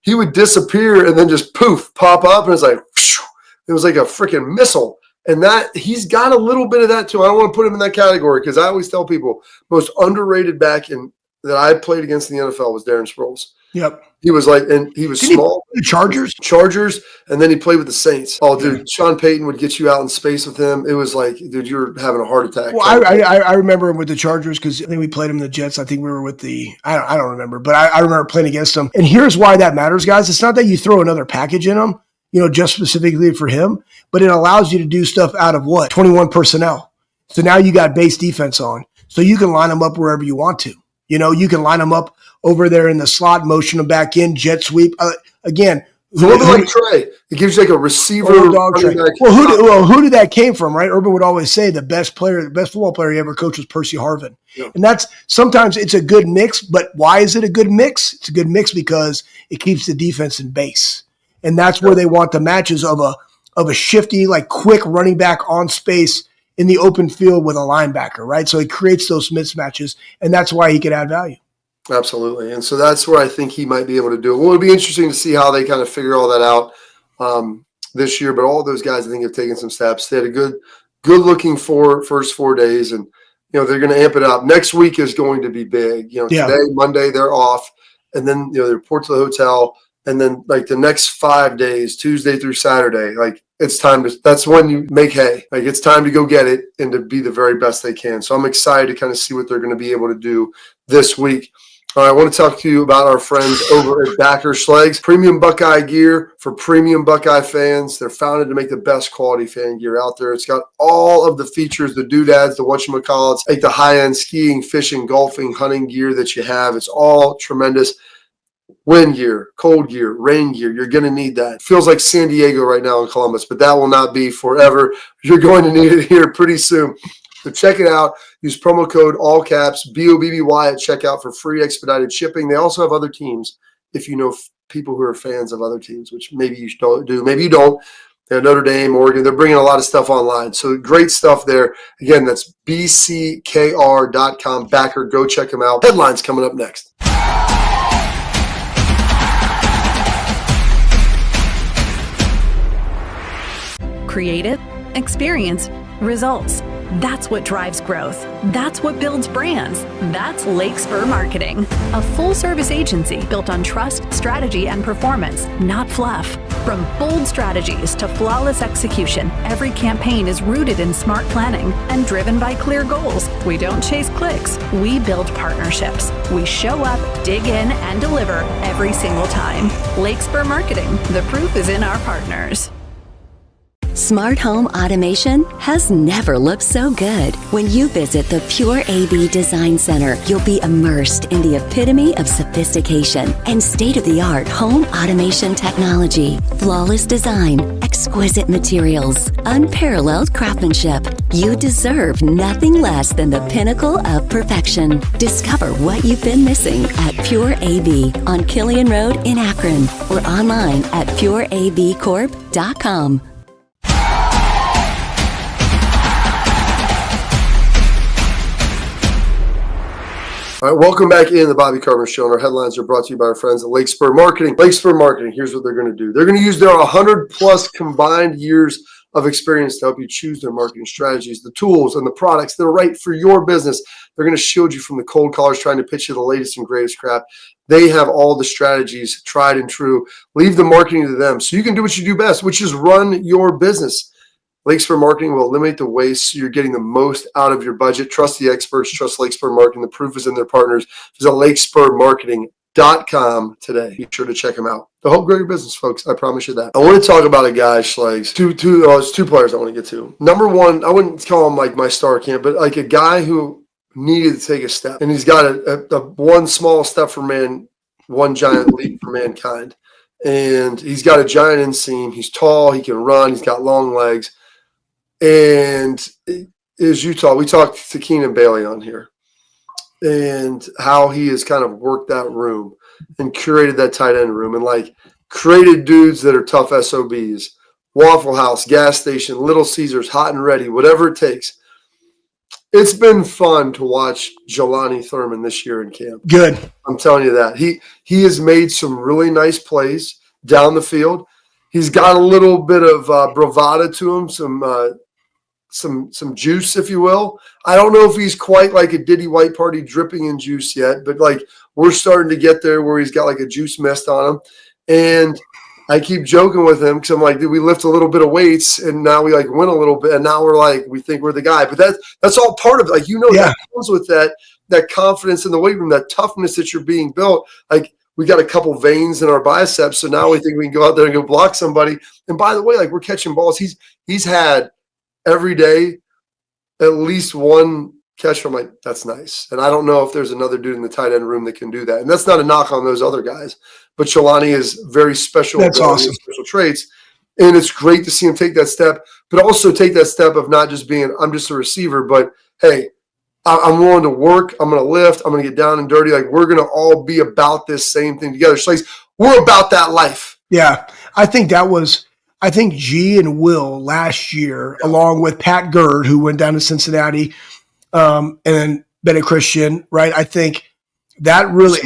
He would disappear and then just pop up, and it's like, whew, it was like a freaking missile. And that he's got a little bit of that too. I don't want to put him in that category because I always tell people most underrated back that I played against in the NFL was Darren Sproles. Yep. He was he was small. The Chargers, and then he played with the Saints. Oh, dude, Sean Payton would get you out in space with him. It was like, dude, you're having a heart attack. Well, I remember him with the Chargers because I think we played him in the Jets. I think we were with I don't remember, but I remember playing against him. And here's why that matters, guys. It's not that you throw another package in him, just specifically for him, but it allows you to do stuff out of 21 personnel. So now you got base defense on. So you can line them up wherever you want to. You can line them up over there in the slot, motion them back in, jet sweep. Again, like Trey. It gives you like a receiver. Well, who did that came from, right? Urban would always say the best football player he ever coached was Percy Harvin. Yeah. And that's sometimes it's a good mix, but why is it a good mix? It's a good mix because it keeps the defense in base. And that's where they want the matches of a shifty, like quick running back on space in the open field with a linebacker, right? So it creates those mismatches, and that's why he could add value. Absolutely. And so that's where I think he might be able to do it. Well, it'll be interesting to see how they kind of figure all that out this year. But all those guys, I think, have taken some steps. They had a good looking first 4 days, and they're going to amp it up. Next week is going to be big. Today, Monday, they're off, and then they report to the hotel, and then like the next 5 days, Tuesday through Saturday, like it's time to. That's when you make hay. Like it's time to go get it and to be the very best they can. So I'm excited to kind of see what they're going to be able to do this week. All right, I want to talk to you about our friends over at Backer Schlegs. Premium Buckeye gear for premium Buckeye fans. They're founded to make the best quality fan gear out there. It's got all of the features, the doodads, the whatchamacallits, like the high-end skiing, fishing, golfing, hunting gear that you have. It's all tremendous. Wind gear, cold gear, rain gear. You're going to need that. It feels like San Diego right now in Columbus, but that will not be forever. You're going to need it here pretty soon. So check it out. Use promo code all caps BOBBY at checkout for free expedited shipping. They also have other teams. If you know people who are fans of other teams, which maybe you don't do, maybe you don't. They have Notre Dame, Oregon. They're bringing a lot of stuff online. So great stuff there. Again, that's bckr.com. Backer, go check them out. Headlines coming up next. Creative, experience, results. That's what drives growth. That's what builds brands. That's Lake Spur Marketing, a full-service agency built on trust, strategy, and performance, not fluff. From bold strategies to flawless execution, every campaign is rooted in smart planning and driven by clear goals. We don't chase clicks. We build partnerships. We show up, dig in, and deliver every single time. Lake Spur Marketing. The proof is in our partners. Smart home automation has never looked so good. When you visit the Pure AV Design Center, you'll be immersed in the epitome of sophistication and state-of-the-art home automation technology. Flawless design, exquisite materials, unparalleled craftsmanship. You deserve nothing less than the pinnacle of perfection. Discover what you've been missing at Pure AV on Killian Road in Akron or online at pureavcorp.com. All right, welcome back in the Bobby Carpenter Show. And our headlines are brought to you by our friends at Lake Spur Marketing. Lake Spur Marketing, here's what they're going to do. They're going to use their 100-plus combined years of experience to help you choose their marketing strategies, the tools, and the products that are right for your business. They're going to shield you from the cold callers trying to pitch you the latest and greatest crap. They have all the strategies, tried and true. Leave the marketing to them so you can do what you do best, which is run your business. Lake Spur Marketing will eliminate the waste so you're getting the most out of your budget. Trust the experts. Trust Lake Spur Marketing. The proof is in their partners. Visit lakespurmarketing.com today. Be sure to check them out. They'll help grow your business, folks. I promise you that. I want to talk about a guy, Schlegs. It's two players I want to get to. Number one, I wouldn't call him like my star camp, but like a guy who needed to take a step. And he's got a one small step for man, one giant leap for mankind. And he's got a giant inseam. He's tall. He can run. He's got long legs. And is Utah. We talked to Keenan Bailey on here and how he has kind of worked that room and curated that tight end room and like created dudes that are tough SOBs, Waffle House, gas station, Little Caesars, hot and ready, whatever it takes. It's been fun to watch Jelani Thurman this year in camp. Good. I'm telling you that. He has made some really nice plays down the field. He's got a little bit of bravado to him, some juice, if you will. I don't know if he's quite like a Diddy White Party dripping in juice yet, but like we're starting to get there where he's got like a juice mist on him. And I keep joking with him because I'm like, dude, we lift a little bit of weights and now we like win a little bit and now we're like, we think we're the guy. But that's all part of it. Like, that comes with that confidence in the weight room, that toughness that you're being built. Like we got a couple veins in our biceps, so now we think we can go out there and go block somebody. And by the way, like we're catching balls. He's had every day at least one catch from like, that's nice. And I don't know if there's another dude in the tight end room that can do that. And that's not a knock on those other guys. But Jelani is very special. That's awesome. Special traits. And it's great to see him take that step, but also take that step of not just being, I'm just a receiver, but hey, I'm willing to work. I'm going to lift. I'm going to get down and dirty. Like we're going to all be about this same thing together. So we're about that life. Yeah. I think G and Will last year, along with Pat Gerd, who went down to Cincinnati, and then Bennett Christian, right? I think That really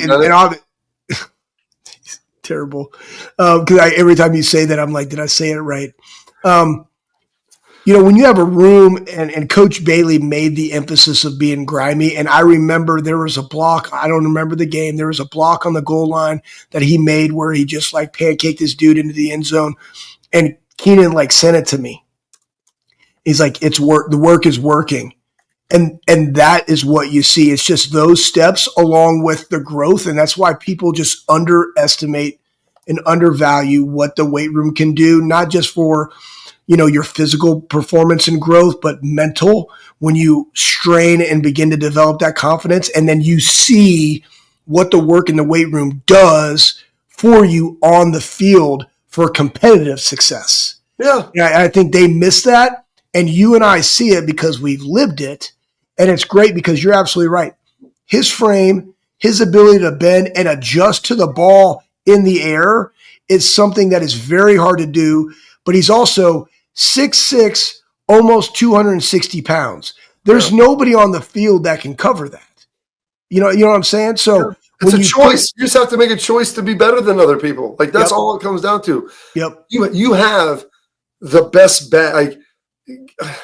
terrible. Because every time you say that, I'm like, did I say it right? When you have a room and Coach Bailey made the emphasis of being grimy, and I remember there was a block. I don't remember the game. There was a block on the goal line that he made where he just like pancaked this dude into the end zone, and Keenan like sent it to me. He's like, it's work. The work is working. And that is what you see. It's just those steps along with the growth. And that's why people just underestimate and undervalue what the weight room can do, not just for, your physical performance and growth, but mental, when you strain and begin to develop that confidence. And then you see what the work in the weight room does for you on the field for competitive success. Yeah. I think they miss that. And you and I see it because we've lived it. And it's great because you're absolutely right. His frame, his ability to bend and adjust to the ball in the air is something that is very hard to do. But he's also 6'6", almost 260 pounds. There's nobody on the field that can cover that. You know what I'm saying? So it's a choice. You just have to make a choice to be better than other people. Like that's all it comes down to. Yep. You have the best bet. Like,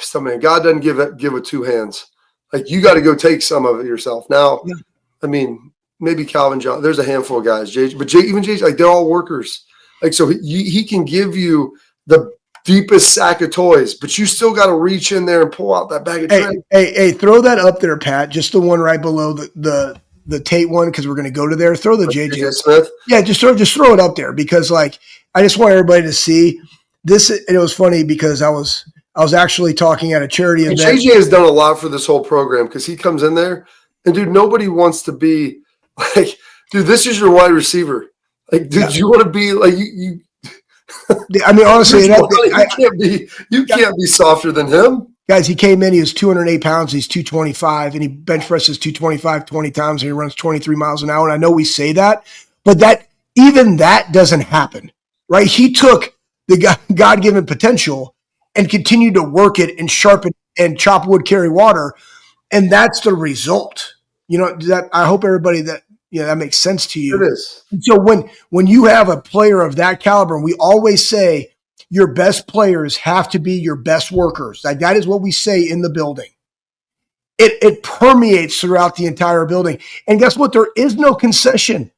so man, God doesn't give it with two hands. Like you got to go take some of it yourself. Now, I mean, maybe Calvin John. There's a handful of guys, even JJ, like they're all workers. Like so, he can give you the deepest sack of toys, but you still got to reach in there and pull out that bag of tricks. Hey, throw that up there, Pat. Just the one right below the Tate one because we're going to go to there. Throw the JJ Smith. Yeah, just throw it up there because like I just want everybody to see this. And it was funny because I was actually talking at a charity event. JJ has done a lot for this whole program because he comes in there and dude, nobody wants to be like, dude, this is your wide receiver. Like, dude, you want to be like you. I mean, honestly, you can't be softer than him. Guys, he came in, he was 208 pounds, he's 225, and he bench presses 225 20 times, and he runs 23 miles an hour. And I know we say that, but even that doesn't happen, right? He took the God-given potential and continued to work it and sharpen and chop wood, carry water, and that's the result. That I hope everybody that makes sense to you. It is. And so when you have a player of that caliber, and we always say your best players have to be your best workers. Like that is what we say in the building. It permeates throughout the entire building. And guess what? There is no concession,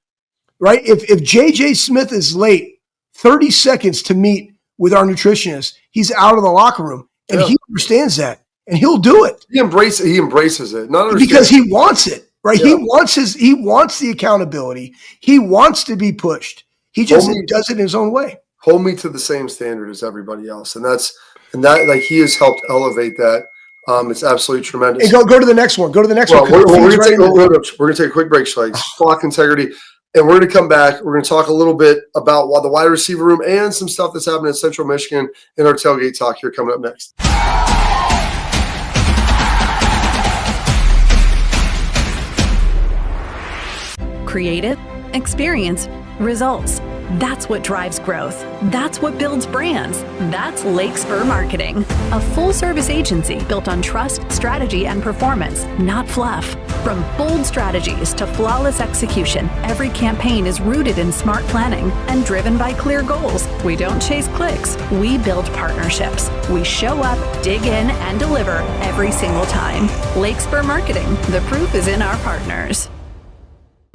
right? If JJ Smith is late 30 seconds to meet with our nutritionist, he's out of the locker room, and he understands that, and he'll do it. He embraces it, because he wants it. Right. Yeah. He wants the accountability. He wants to be pushed. He just does it in his own way. Hold me to the same standard as everybody else. And that like he has helped elevate that. It's absolutely tremendous. And go to the next one. Go to the next one. We're going to take a quick break, Schlegs. Flock integrity. And we're going to come back. We're going to talk a little bit about the wide receiver room and some stuff that's happening in Central Michigan in our tailgate talk here coming up next. Creative, experience, results. That's what drives growth. That's what builds brands. That's Lake Spur Marketing, a full-service agency built on trust, strategy, and performance, not fluff. From bold strategies to flawless execution, every campaign is rooted in smart planning and driven by clear goals. We don't chase clicks. We build partnerships. We show up, dig in, and deliver every single time. Lake Spur Marketing. The proof is in our partners.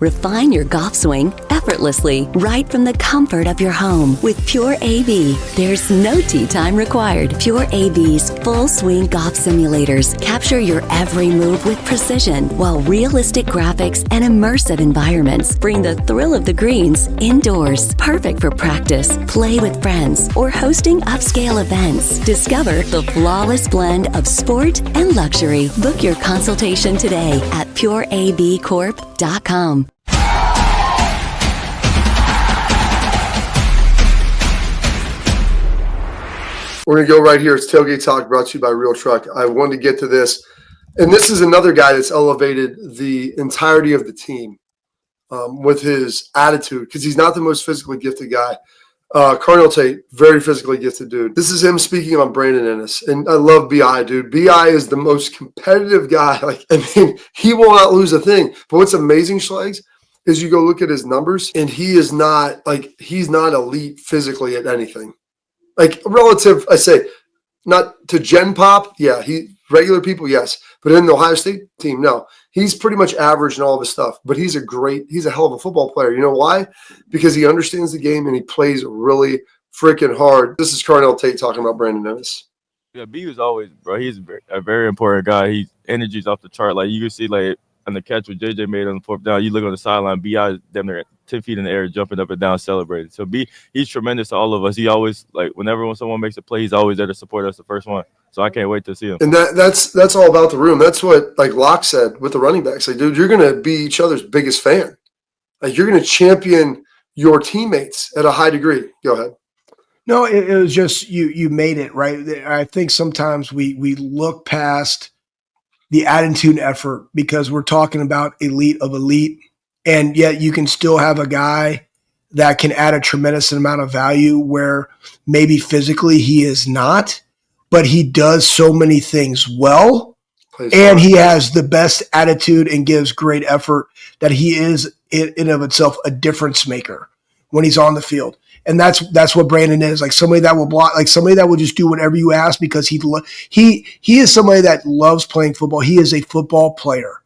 Refine your golf swing effortlessly right from the comfort of your home with Pure AV. There's no tee time required. Pure AV's full swing golf simulators capture your every move with precision, while realistic graphics and immersive environments bring the thrill of the greens indoors. Perfect for practice, play with friends, or hosting upscale events. Discover the flawless blend of sport and luxury. Book your consultation today at pureavcorp.com. We're going to go right here. It's Tailgate Talk brought to you by Real Truck. I wanted to get to this. And this is another guy that's elevated the entirety of the team with his attitude, because he's not the most physically gifted guy. Cardinal Tate, very physically gifted dude. This is him speaking on Brandon Ennis. And I love BI, dude. BI is the most competitive guy. Like, I mean, he will not lose a thing. But what's amazing, Schlegs, is you go look at his numbers, and he's not elite physically at anything. Like, relative, I say, not to Gen Pop, yeah, regular people, yes. But in the Ohio State team, no. He's pretty much average in all of his stuff, but he's a hell of a football player. You know why? Because he understands the game and he plays really freaking hard. This is Cardinal Tate talking about Brandon Ennis. Yeah, B was always, bro. He's a very important guy. He's energy's off the chart. Like you can see, like on the catch what JJ made on the fourth down. You look on the sideline, BI damn near 10 feet in the air, jumping up and down, celebrating. So B, he's tremendous to all of us. He always whenever someone makes a play, he's always there to support us, the first one. So I can't wait to see him. And that's all about the room. That's what Locke said with the running backs. Like, dude, you're gonna be each other's biggest fan. Like, you're gonna champion your teammates at a high degree. Go ahead. No, it was just you made it, right? I think sometimes we look past the attitude and effort because we're talking about elite of elite, and yet you can still have a guy that can add a tremendous amount of value where maybe physically he is not, but he does so many things well, and he has the best attitude and gives great effort that he is in and of itself a difference maker when he's on the field. And that's what Brandon is, like somebody that will block, like somebody that will just do whatever you ask because he is somebody that loves playing football. He is a football player.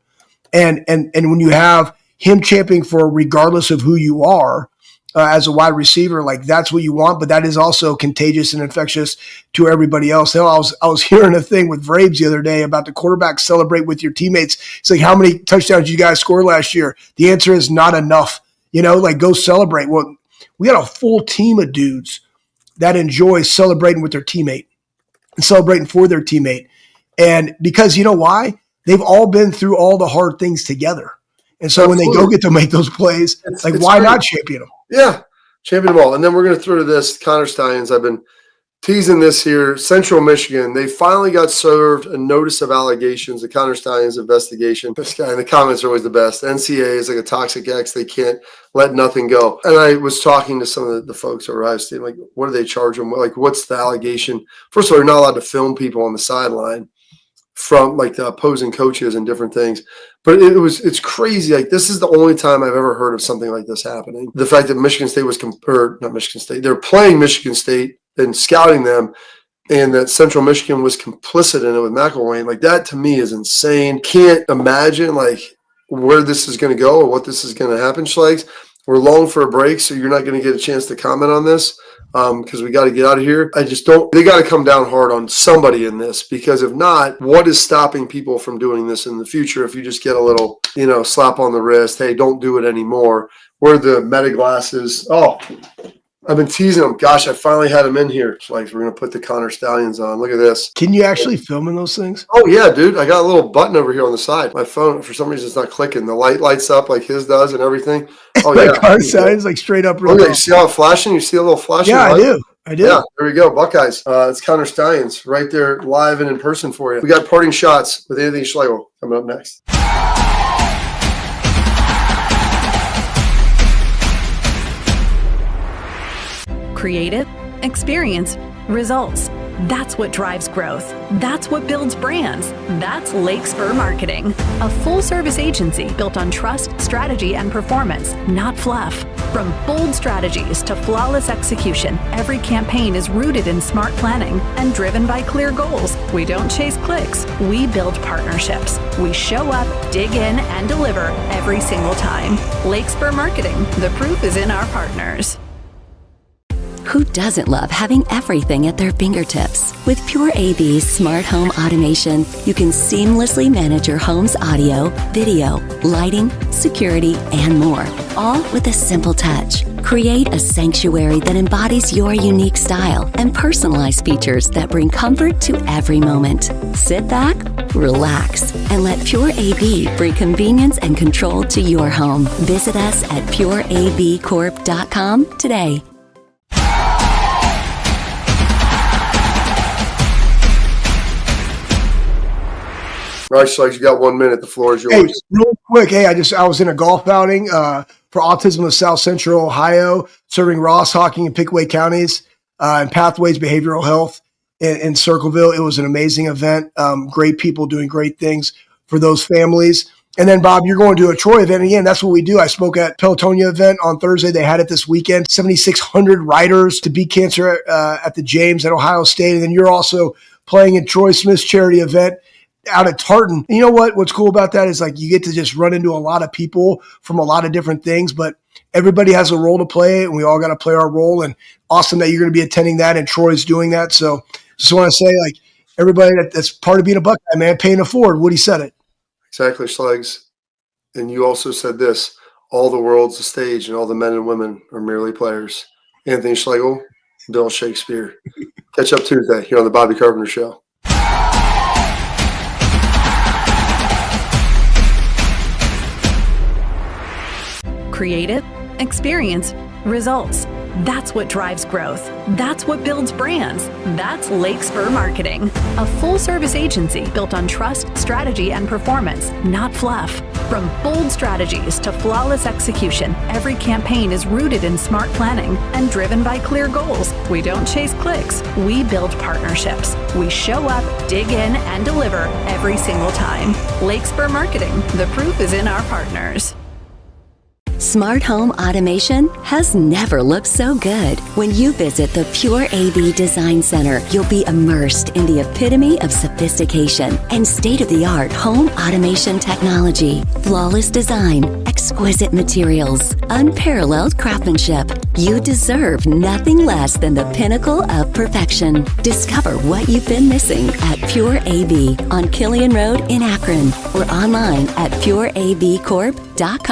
And when you have him championing for regardless of who you are, as a wide receiver, like that's what you want, but that is also contagious and infectious to everybody else. I was hearing a thing with Vrabes the other day about the quarterback celebrate with your teammates. It's like, how many touchdowns you guys scored last year? The answer is not enough. Like go celebrate. Well, we got a full team of dudes that enjoy celebrating with their teammate and celebrating for their teammate. And because you know why? They've all been through all the hard things together. And so when they go get to make those plays, it's why great. Not champion them? Yeah, champion them all. And then we're going to throw to this, Connor Stallions. I've been teasing this here. Central Michigan, they finally got served a notice of allegations, the Connor Stallions investigation. This guy in the comments are always the best. NCAA is like a toxic ex. They can't let nothing go. And I was talking to some of the folks at Ohio State, like, what do they charge them? Like, what's the allegation? First of all, you're not allowed to film people on the sideline from like the opposing coaches and different things. But it's crazy. Like, this is the only time I've ever heard of something like this happening. The fact that Michigan State was not Michigan State. They're playing Michigan State and scouting them, and that Central Michigan was complicit in it with McElwain. Like, that to me is insane. Can't imagine like where this is going to go or what this is going to happen, Schlegs. We're long for a break, so you're not going to get a chance to comment on this because we got to get out of here. They got to come down hard on somebody in this, because if not, what is stopping people from doing this in the future? If you just get a little, slap on the wrist, hey, don't do it anymore. Where the meta glasses? Oh, I've been teasing them. Gosh, I finally had them in here. Like, we're going to put the Connor Stallions on. Look at this. Can you actually film in those things? Oh, yeah, dude. I got a little button over here on the side. My phone, for some reason, it's not clicking. The light lights up like his does and everything. Oh, like yeah. Connor Stallions, like straight up. Oh, yeah. You see how it's flashing? You see a little flashing light? Yeah, I do. Yeah, there we go. Buckeyes. It's Connor Stallions right there live and in person for you. We got parting shots with Anthony Schlegel coming up next. Creative, experience, results. That's what drives growth. That's what builds brands. That's Lake Spur Marketing, a full-service agency built on trust, strategy, and performance, not fluff. From bold strategies to flawless execution, every campaign is rooted in smart planning and driven by clear goals. We don't chase clicks. We build partnerships. We show up, dig in, and deliver every single time. Lake Spur Marketing. The proof is in our partners. Who doesn't love having everything at their fingertips? With Pure AV's smart home automation, you can seamlessly manage your home's audio, video, lighting, security, and more, all with a simple touch. Create a sanctuary that embodies your unique style and personalized features that bring comfort to every moment. Sit back, relax, and let Pure AV bring convenience and control to your home. Visit us at pureavcorp.com today. All right, Schlegs, you got 1 minute. The floor is yours. Hey, real quick. Hey, I was in a golf outing for Autism of South Central Ohio, serving Ross, Hocking, and Pickaway counties, and Pathways Behavioral Health in Circleville. It was an amazing event. Great people doing great things for those families. And then, Bob, you're going to a Troy event. Again, that's what we do. I spoke at Pelotonia event on Thursday. They had it this weekend. 7,600 riders to beat cancer at the James at Ohio State. And then you're also playing in Troy Smith's charity event out at Tartan. And you know what? What's cool about that is like you get to just run into a lot of people from a lot of different things, but everybody has a role to play, and we all got to play our role. And awesome that you're going to be attending that, and Troy's doing that. So just want to say, like, everybody that's part of being a Buckeye, man, paying it forward. Woody said it. Exactly, Schlegs. And you also said this, all the world's a stage and all the men and women are merely players. Anthony Schlegel, Bill Shakespeare. Catch up Tuesday here on the Bobby Carpenter Show. Creative, experience, results. That's what drives growth. That's what builds brands. That's Lake Spur Marketing, a full-service agency built on trust, strategy, and performance, not fluff. From bold strategies to flawless execution, every campaign is rooted in smart planning and driven by clear goals. We don't chase clicks. We build partnerships. We show up, dig in, and deliver every single time. Lake Spur Marketing. The proof is in our partners. Smart home automation has never looked so good. When you visit the Pure AV Design Center, you'll be immersed in the epitome of sophistication and state-of-the-art home automation technology. Flawless design, exquisite materials, unparalleled craftsmanship. You deserve nothing less than the pinnacle of perfection. Discover what you've been missing at Pure AV on Killian Road in Akron or online at pureavcorp.com.